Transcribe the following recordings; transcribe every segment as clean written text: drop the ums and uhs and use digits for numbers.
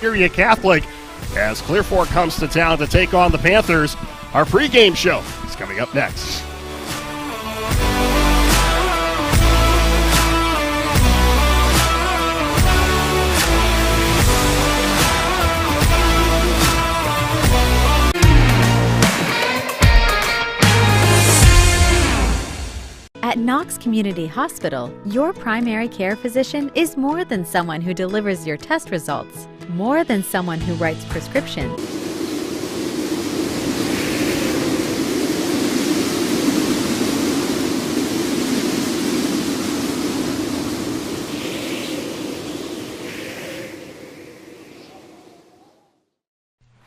Elyria Catholic as Clear Fork comes to town to take on the Panthers. Our pregame show is coming up next. At Knox Community Hospital, your primary care physician is more than someone who delivers your test results, more than someone who writes prescriptions.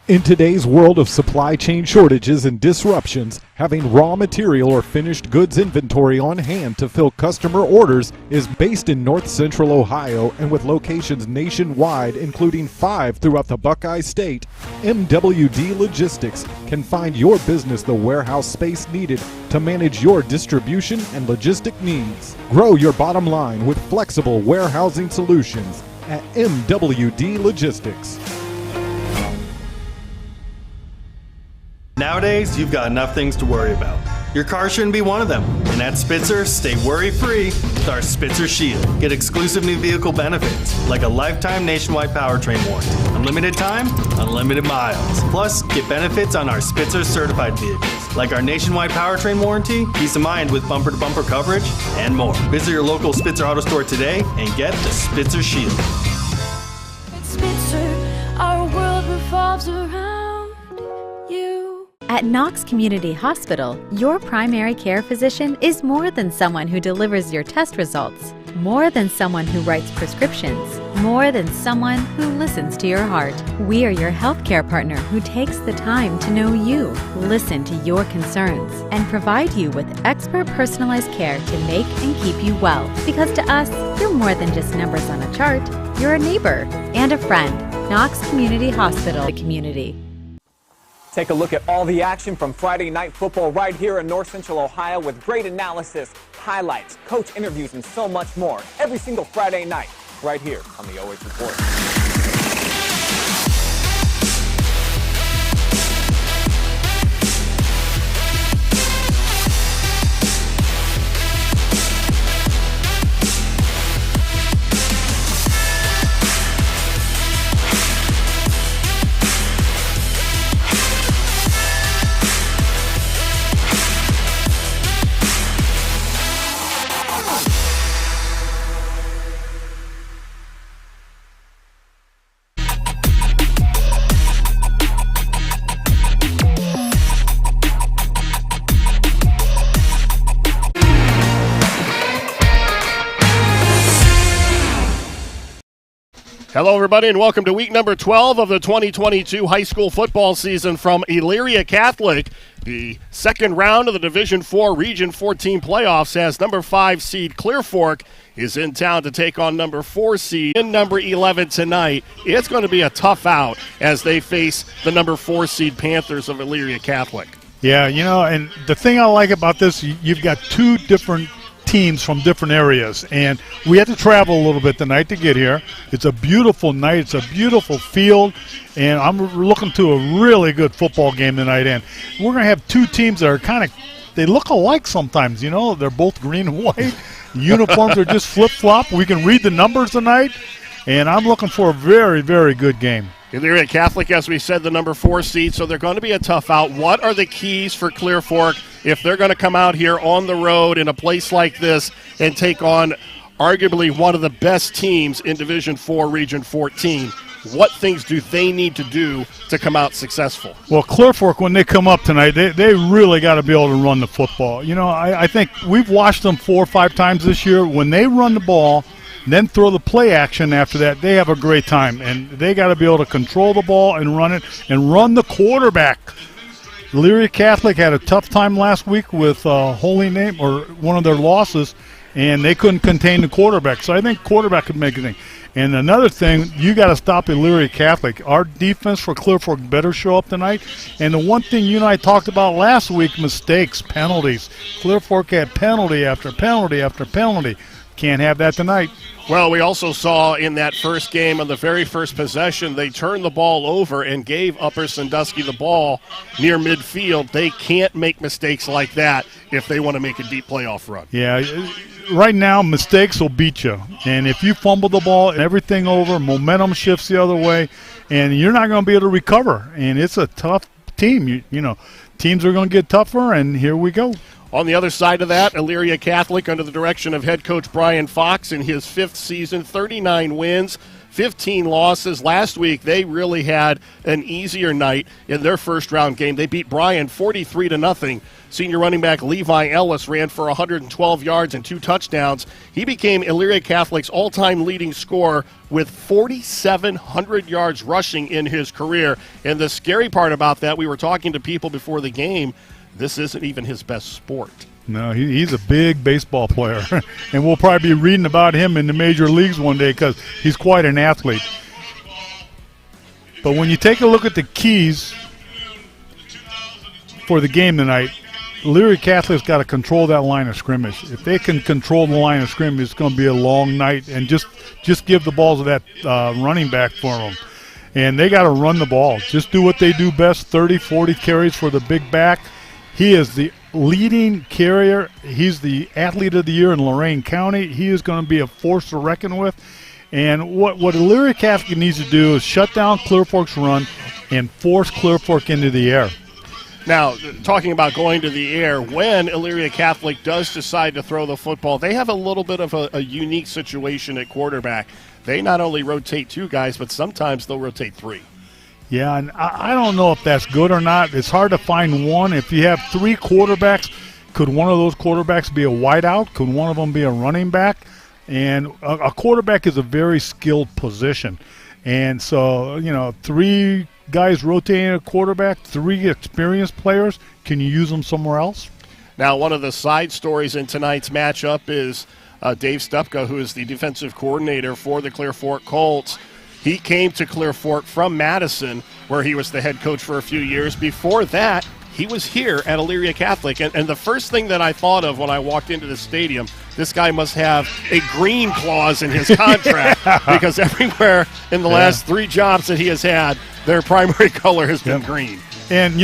In today's world of supply chain shortages and disruptions, having raw material or finished goods inventory on hand to fill customer orders is based in North Central Ohio and with locations nationwide, including 5 throughout the Buckeye State. MWD Logistics can find your business the warehouse space needed to manage your distribution and logistic needs. Grow your bottom line with flexible warehousing solutions at MWD Logistics. Nowadays, you've got enough things to worry about. Your car shouldn't be one of them. And at Spitzer, stay worry-free with our Spitzer Shield. Get exclusive new vehicle benefits, like a lifetime nationwide powertrain warranty, unlimited time, unlimited miles. Plus, get benefits on our Spitzer certified vehicles, like our nationwide powertrain warranty, peace of mind with bumper-to-bumper coverage, and more. Visit your local Spitzer auto store today and get the Spitzer Shield. At Spitzer, our world revolves around you. At Knox Community Hospital, your primary care physician is more than someone who delivers your test results, more than someone who writes prescriptions, more than someone who listens to your heart. We are your healthcare partner who takes the time to know you, listen to your concerns, and provide you with expert personalized care to make and keep you well. Because to us, you're more than just numbers on a chart. You're a neighbor and a friend. Knox Community Hospital, the community. Take a look at all the action from Friday Night Football right here in North Central Ohio with great analysis, highlights, coach interviews, and so much more every single Friday night right here on the OH Report. Hello, everybody, and welcome to week number 12 of the 2022 high school football season from Elyria Catholic. The second round of the Division IV Region 14 playoffs as number 5 seed Clear Fork is in town to take on number 4 seed and number 11 tonight. It's going to be a tough out as they face the number 4 seed Panthers of Elyria Catholic. Yeah, you know, and the thing I like about this, you've got two different teams from different areas, and we had to travel a little bit tonight to get here. It's a beautiful night, it's a beautiful field, and I'm looking to a really good football game tonight. And we're going to have two teams that are kind of, they look alike sometimes, you know, they're both green and white. Uniforms are just flip-flop. We can read the numbers tonight, and I'm looking for a very, very good game. Elyria Catholic, as we said, the number 4 seed, so they're going to be a tough out. What are the keys for Clear Fork if they're going to come out here on the road in a place like this and take on arguably one of the best teams in Division 4 Region 14? What things do they need to do to come out successful? Well, Clear Fork, when they come up tonight, they really got to be able to run the football. You know, I think we've watched them 4 or 5 times this year. When they run the ball, then throw the play action after that, they have a great time. And they got to be able to control the ball and run it and run the quarterback. Elyria Catholic had a tough time last week with Holy Name, or one of their losses, and they couldn't contain the quarterback. So I think quarterback could make a thing. And another thing, you got to stop Elyria Catholic. Our defense for Clear Fork better show up tonight. And the one thing you and I talked about last week, mistakes, penalties. Clear Fork had penalty after penalty after penalty. Can't have that tonight. Well, we also saw in that first game, on the very first possession, they turned the ball over and gave Upper Sandusky the ball near midfield. They can't make mistakes like that if they want to make a deep playoff run. Yeah, right now mistakes will beat you. And if you fumble the ball, everything over, momentum shifts the other way, and you're not going to be able to recover. And it's a tough team. You know, teams are going to get tougher, and here we go. On the other side of that, Elyria Catholic, under the direction of head coach Brian Fox in his 5th season, 39 wins, 15 losses. Last week, they really had an easier night in their first-round game. They beat Bryan 43-0. Senior running back Levi Ellis ran for 112 yards and 2 touchdowns. He became Elyria Catholic's all-time leading scorer with 4,700 yards rushing in his career. And the scary part about that, we were talking to people before the game, this isn't even his best sport. No, he's a big baseball player, and we'll probably be reading about him in the major leagues one day because he's quite an athlete. But when you take a look at the keys for the game tonight, Elyria Catholic's got to control that line of scrimmage. If they can control the line of scrimmage, it's going to be a long night, and just give the balls to that running back for them. And they got to run the ball. Just do what they do best, 30, 40 carries for the big back. He is the leading carrier. He's the athlete of the year in Lorain County. He is going to be a force to reckon with. And what Elyria Catholic needs to do is shut down Clear Fork's run and force Clear Fork into the air. Now, talking about going to the air, when Elyria Catholic does decide to throw the football, they have a little bit of a unique situation at quarterback. They not only rotate 2 guys, but sometimes they'll rotate 3. Yeah, and I don't know if that's good or not. It's hard to find one. If you have 3 quarterbacks, could one of those quarterbacks be a wideout? Could one of them be a running back? And a quarterback is a very skilled position. And so, 3 guys rotating a quarterback, 3 experienced players, can you use them somewhere else? Now, one of the side stories in tonight's matchup is Dave Stupka, who is the defensive coordinator for the Clear Fork Colts. He came to Clear Fork from Madison, where he was the head coach for a few years. Before that, he was here at Elyria Catholic. And the first thing that I thought of when I walked into the stadium, this guy must have a green clause in his contract because everywhere in the last 3 jobs that he has had, their primary color has been green. And,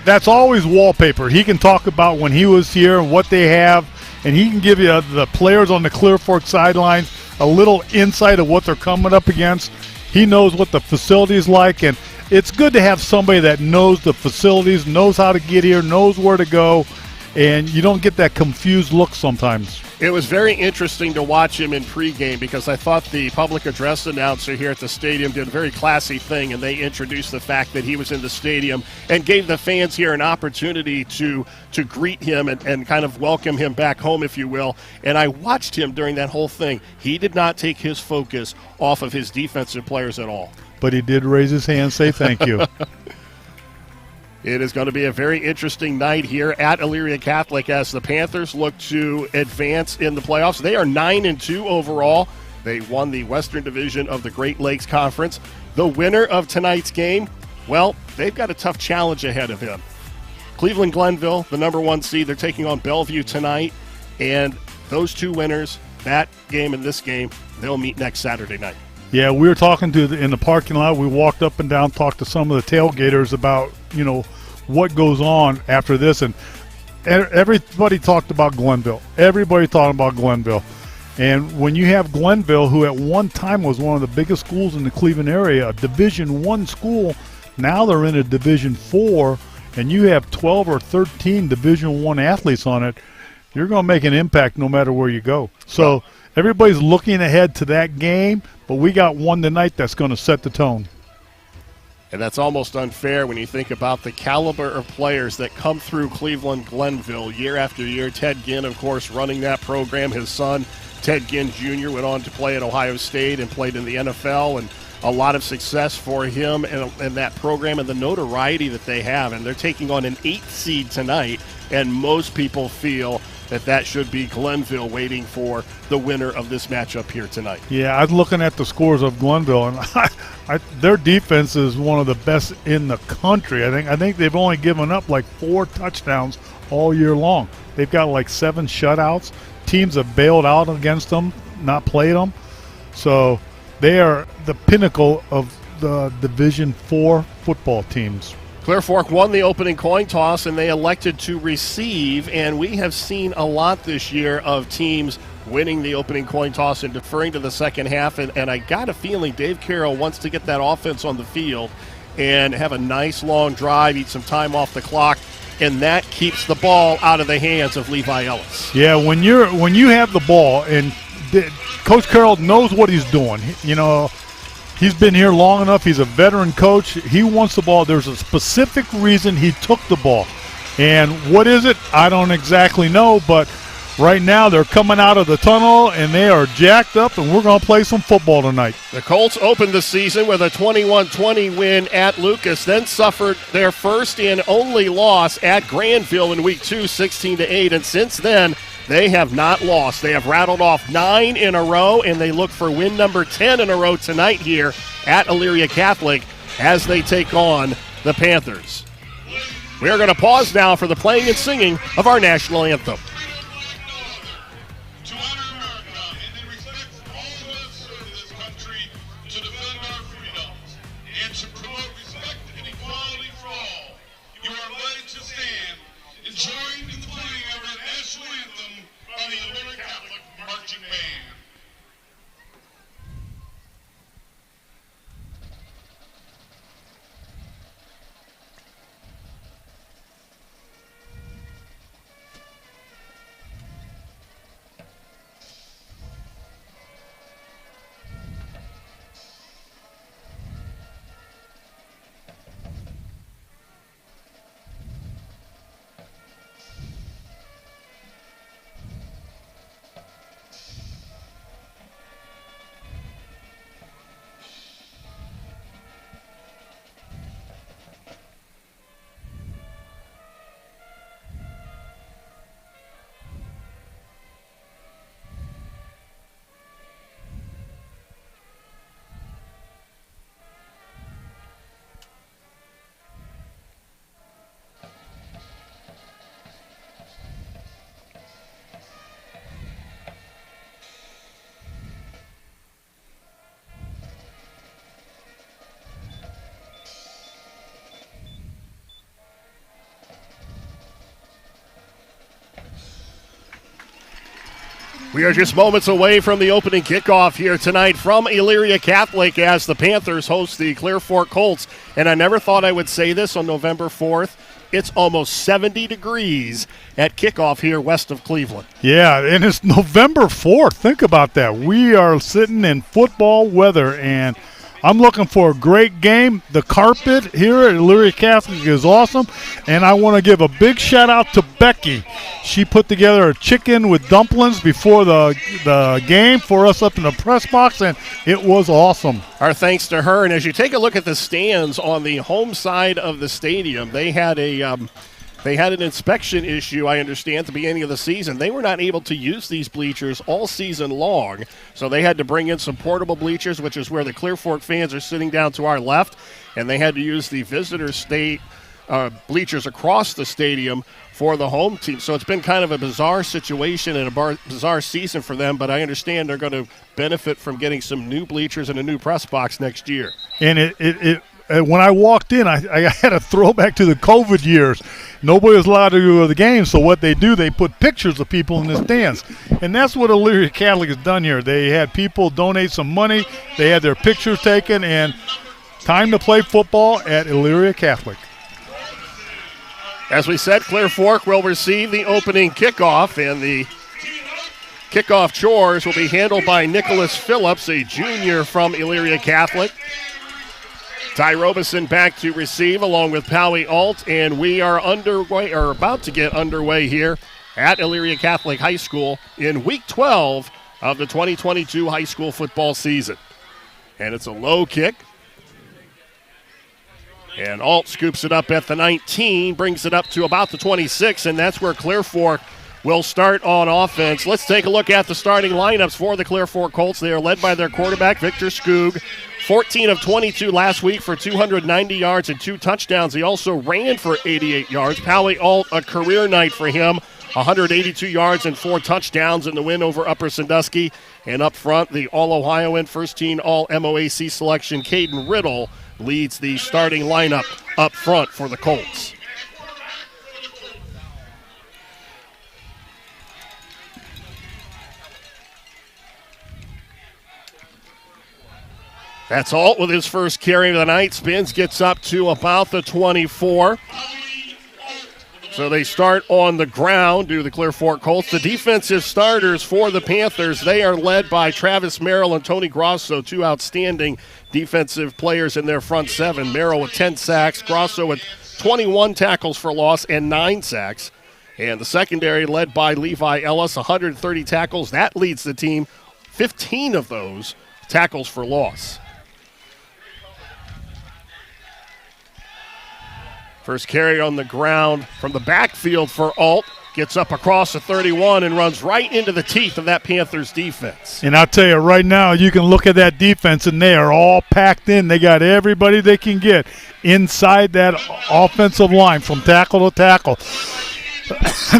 that's always wallpaper. He can talk about when he was here and what they have, and he can give you the players on the Clear Fork sidelines a little insight of what they're coming up against. He knows what the facility is like, and it's good to have somebody that knows the facilities, knows how to get here, knows where to go, and you don't get that confused look sometimes. It was very interesting to watch him in pregame because I thought the public address announcer here at the stadium did a very classy thing, and they introduced the fact that he was in the stadium and gave the fans here an opportunity to greet him and kind of welcome him back home, if you will. And I watched him during that whole thing. He did not take his focus off of his defensive players at all. But he did raise his hand and say thank you. It is going to be a very interesting night here at Elyria Catholic as the Panthers look to advance in the playoffs. They are 9-2 overall. They won the Western Division of the Great Lakes Conference. The winner of tonight's game, well, they've got a tough challenge ahead of him. Cleveland Glenville, the number 1 seed, they're taking on Bellevue tonight. And those 2 winners, that game and this game, they'll meet next Saturday night. Yeah, we were talking in the parking lot. We walked up and down, talked to some of the tailgaters about, what goes on after this. And everybody talked about Glenville. Everybody talking about Glenville. And when you have Glenville, who at one time was one of the biggest schools in the Cleveland area, a Division I school, now they're in a Division IV, and you have 12 or 13 Division I athletes on it, you're going to make an impact no matter where you go. So everybody's looking ahead to that game, but we got one tonight that's going to set the tone. And that's almost unfair when you think about the caliber of players that come through Cleveland Glenville year after year. Ted Ginn, of course, running that program. His son, Ted Ginn Jr., went on to play at Ohio State and played in the NFL, and a lot of success for him and that program and the notoriety that they have. And they're taking on an 8th seed tonight, and most people feel that should be Glenville waiting for the winner of this matchup here tonight. Yeah, I was looking at the scores of Glenville, and their defense is one of the best in the country. I think they've only given up like 4 touchdowns all year long. They've got like 7 shutouts. Teams have bailed out against them not played them. So they are the pinnacle of the Division IV football teams. Clear Fork won the opening coin toss, and they elected to receive, and we have seen a lot this year of teams winning the opening coin toss and deferring to the second half, and I got a feeling Dave Carroll wants to get that offense on the field and have a nice long drive, eat some time off the clock, and that keeps the ball out of the hands of Levi Ellis. Yeah, when you have the ball, and Coach Carroll knows what he's doing. You know, he's been here long enough. He's a veteran coach. He wants the ball. There's a specific reason he took the ball. And what is it? I don't exactly know, but right now they're coming out of the tunnel, and they are jacked up, and we're going to play some football tonight. The Colts opened the season with a 21-20 win at Lucas, then suffered their first and only loss at Granville in Week 2, 16-8, and since then they have not lost. They have rattled off 9 in a row, and they look for win number 10 in a row tonight here at Elyria Catholic as they take on the Panthers. We are going to pause now for the playing and singing of our national anthem. We are just moments away from the opening kickoff here tonight from Elyria Catholic as the Panthers host the Clear Fork Colts. And I never thought I would say this on November 4th. It's almost 70 degrees at kickoff here west of Cleveland. Yeah, and it's November 4th. Think about that. We are sitting in football weather, and I'm looking for a great game. The carpet here at Elyria Catholic is awesome, and I want to give a big shout-out to Becky. She put together a chicken with dumplings before the game for us up in the press box, and it was awesome. Our thanks to her. And as you take a look at the stands on the home side of the stadium, they had an inspection issue, I understand, at the beginning of the season. They were not able to use these bleachers all season long, so they had to bring in some portable bleachers, which is where the Clear Fork fans are sitting down to our left, and they had to use the visitor state bleachers across the stadium for the home team. So it's been kind of a bizarre situation and a bizarre season for them, but I understand they're going to benefit from getting some new bleachers and a new press box next year. And when I walked in, I had a throwback to the COVID years. Nobody was allowed to go to the game, so what they do, they put pictures of people in the stands. And that's what Elyria Catholic has done here. They had people donate some money. They had their pictures taken, and time to play football at Elyria Catholic. As we said, Clear Fork will receive the opening kickoff, and the kickoff chores will be handled by Nicholas Phillips, a junior from Elyria Catholic. Ty Robeson back to receive along with Pawie Ault, and we are about to get underway here at Elyria Catholic High School in Week 12 of the 2022 high school football season. And it's a low kick. And Ault scoops it up at the 19, brings it up to about the 26, and that's where Clear Fork will start on offense. Let's take a look at the starting lineups for the Clear Fork Colts. They are led by their quarterback, Victor Skoog, 14 of 22 last week for 290 yards and 2 touchdowns. He also ran for 88 yards. Pawie Ault, a career night for him, 182 yards and 4 touchdowns in the win over Upper Sandusky. And up front, the All-Ohioan first-team All-MOAC selection, Caden Riddle, leads the starting lineup up front for the Colts. That's Ault with his first carry of the night. Spins, gets up to about the 24. So they start on the ground, do the Clear Fork Colts. The defensive starters for the Panthers, they are led by Travis Merrill and Tony Grosso, 2 outstanding defensive players in their front 7. Merrill with 10 sacks, Grosso with 21 tackles for loss and 9 sacks. And the secondary led by Levi Ellis, 130 tackles. That leads the team, 15 of those tackles for loss. First carry on the ground from the backfield for Ault. Gets up across the 31 and runs right into the teeth of that Panthers defense. And I'll tell you right now, you can look at that defense, and they are all packed in. They got everybody they can get inside that offensive line from tackle to tackle.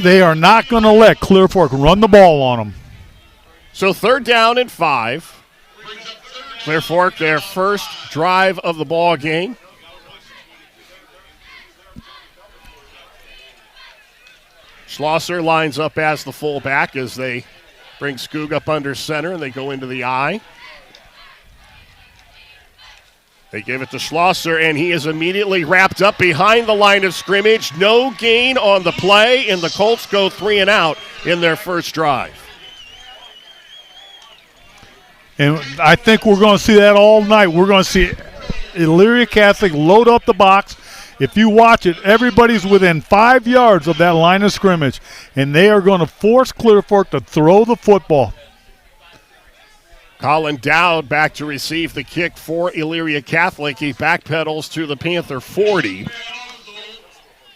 They are not going to let Clear Fork run the ball on them. So 3rd down and 5. Clear Fork, their first drive of the ball game. Schlosser lines up as the fullback as they bring Skoog up under center and they go into the I. They give it to Schlosser, and he is immediately wrapped up behind the line of scrimmage. No gain on the play, and the Colts go 3 and out in their first drive. And I think we're going to see that all night. We're going to see Elyria Catholic load up the box. If you watch it, everybody's within 5 yards of that line of scrimmage, and they are going to force Clear Fork to throw the football. Colin Dowd back to receive the kick for Elyria Catholic. He backpedals to the Panther 40.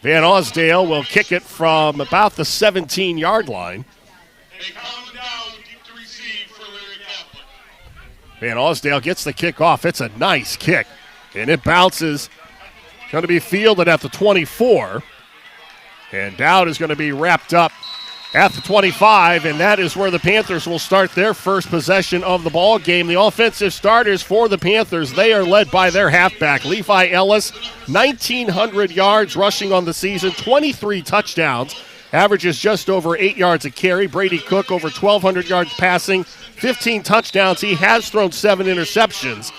Van Osdale will kick it from about the 17-yard line. Van Osdale gets the kick off. It's a nice kick, and it bounces. Going to be fielded at the 24. And Dowd is going to be wrapped up at the 25, and that is where the Panthers will start their first possession of the ball game. The offensive starters for the Panthers, they are led by their halfback, Levi Ellis, 1,900 yards rushing on the season, 23 touchdowns, averages just over 8 yards a carry. Brady Cook over 1,200 yards passing, 15 touchdowns. He has thrown 7 interceptions.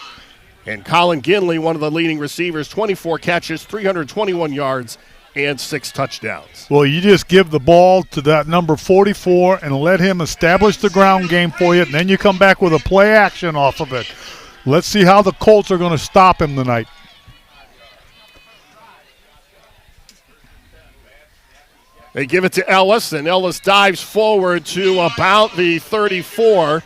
And Colin Ginley, one of the leading receivers, 24 catches, 321 yards, and 6 touchdowns. Well, you just give the ball to that number 44 and let him establish the ground game for you, and then you come back with a play action off of it. Let's see how the Colts are going to stop him tonight. They give it to Ellis, and Ellis dives forward to about the 34.